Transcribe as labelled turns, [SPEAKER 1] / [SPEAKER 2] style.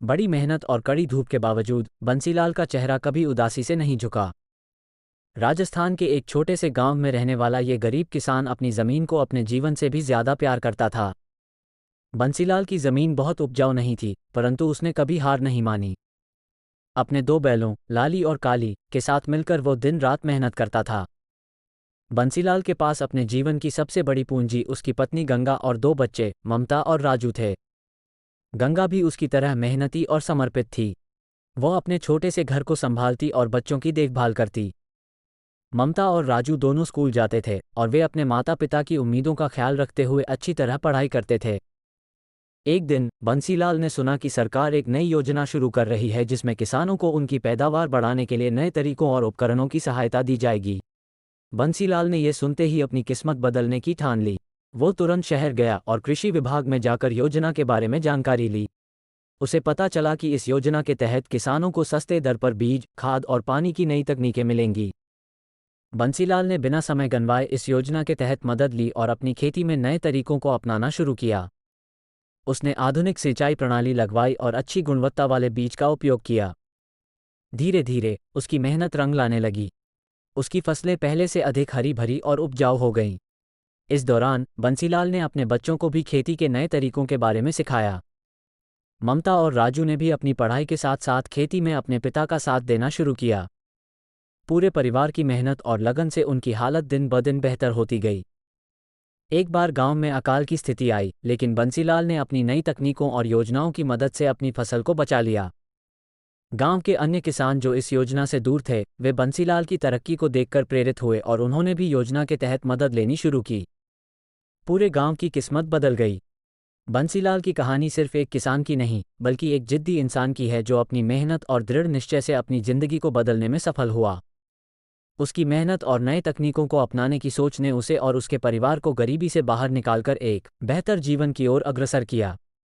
[SPEAKER 1] बड़ी मेहनत और कड़ी धूप के बावजूद बंसीलाल का चेहरा कभी उदासी से नहीं झुका। राजस्थान के एक छोटे से गांव में रहने वाला ये गरीब किसान अपनी ज़मीन को अपने जीवन से भी ज़्यादा प्यार करता था। बंसीलाल की ज़मीन बहुत उपजाऊ नहीं थी, परंतु उसने कभी हार नहीं मानी। अपने दो बैलों, लाली और काली, के साथ मिलकर वो दिन रात मेहनत करता था। बंसीलाल के पास अपने जीवन की सबसे बड़ी पूंजी उसकी पत्नी गंगा और दो बच्चे, ममता और राजू थे। गंगा भी उसकी तरह मेहनती और समर्पित थी। वह अपने छोटे से घर को संभालती और बच्चों की देखभाल करती। ममता और राजू दोनों स्कूल जाते थे और वे अपने माता पिता की उम्मीदों का ख्याल रखते हुए अच्छी तरह पढ़ाई करते थे। एक दिन बंसीलाल ने सुना कि सरकार एक नई योजना शुरू कर रही है जिसमें किसानों को उनकी पैदावार बढ़ाने के लिए नए तरीकों और उपकरणों की सहायता दी जाएगी। बंसीलाल ने यह सुनते ही अपनी किस्मत बदलने की ठान ली। वो तुरंत शहर गया और कृषि विभाग में जाकर योजना के बारे में जानकारी ली। उसे पता चला कि इस योजना के तहत किसानों को सस्ते दर पर बीज, खाद और पानी की नई तकनीकें मिलेंगी। बंसीलाल ने बिना समय गंवाए इस योजना के तहत मदद ली और अपनी खेती में नए तरीकों को अपनाना शुरू किया। उसने आधुनिक सिंचाई प्रणाली लगवाई और अच्छी गुणवत्ता वाले बीज का उपयोग किया। धीरे धीरे उसकी मेहनत रंग लाने लगी। उसकी फसलें पहले से अधिक हरी भरी और उपजाऊ हो गईं। इस दौरान बंसीलाल ने अपने बच्चों को भी खेती के नए तरीकों के बारे में सिखाया। ममता और राजू ने भी अपनी पढ़ाई के साथ साथ खेती में अपने पिता का साथ देना शुरू किया। पूरे परिवार की मेहनत और लगन से उनकी हालत दिन ब दिन बेहतर होती गई। एक बार गांव में अकाल की स्थिति आई, लेकिन बंसीलाल ने अपनी नई तकनीकों और योजनाओं की मदद से अपनी फसल को बचा लिया। गांव के अन्य किसान जो इस योजना से दूर थे, वे बंसीलाल की तरक्की को देखकर प्रेरित हुए और उन्होंने भी योजना के तहत मदद लेनी शुरू की। पूरे गांव की किस्मत बदल गई। बंसीलाल की कहानी सिर्फ एक किसान की नहीं, बल्कि एक जिद्दी इंसान की है जो अपनी मेहनत और दृढ़ निश्चय से अपनी जिंदगी को बदलने में सफल हुआ। उसकी मेहनत और नए तकनीकों को अपनाने की सोच ने उसे और उसके परिवार को गरीबी से बाहर निकालकर एक बेहतर जीवन की ओर अग्रसर किया।